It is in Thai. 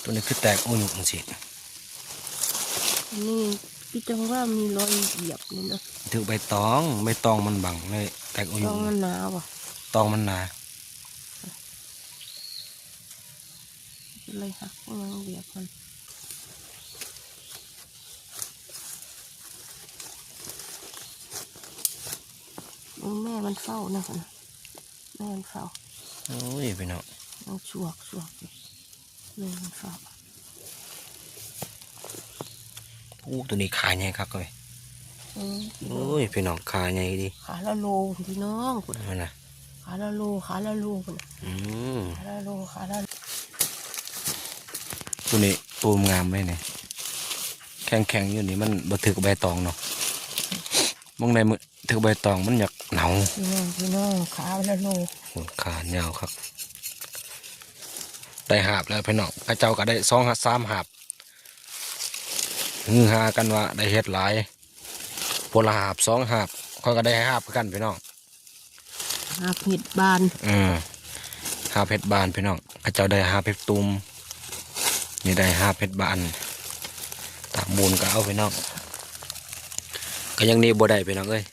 ตัวนี้คือแตกอุ่นสินี่พี่จังว่ามีรอยเหยียบนี่นะถือใบตองมันบังเลยแตกอุ่น ตองมันหนาวอ่ะ ตองมันหนา เลยหักมันเหยียบมันแม่มันเฝ้านะคนแม่มันเฝ้าโอ้ยพี่น้องมันชวกแม่มันเฝ้าตัวนี้ขาใหญ่ครับเลยโอ้ยพี่น้องขาใหญ่ดีขาละโลพี่น้องคุณนะขาละโลคุณขาละโลตัวนี้ตูมงามไหมเนี่ยแข็งอยู่นี่มันบ่ถือใบตองเนาะมองในมือถือใบตองมันอยากหนาวพี่น้องขาละโลขาเงาครับได้หาบแล้วพี่น้องพระเจ้าก็ได้2-3 หาบฮือฮากันว่าได้เฮ็ดหลายพลหาบ2 หาบเขาก็ได้หาบกันพี่น้องหาบเห็ดบานหาบเห็ดบานพี่น้องพระเจ้าได้หาบเห็ดตุ่มนี่ได้หาบเห็ดบานตามมูลก็เอาพี่น้องก็ยังนี้บ่ได้พี่น้องเอ้ย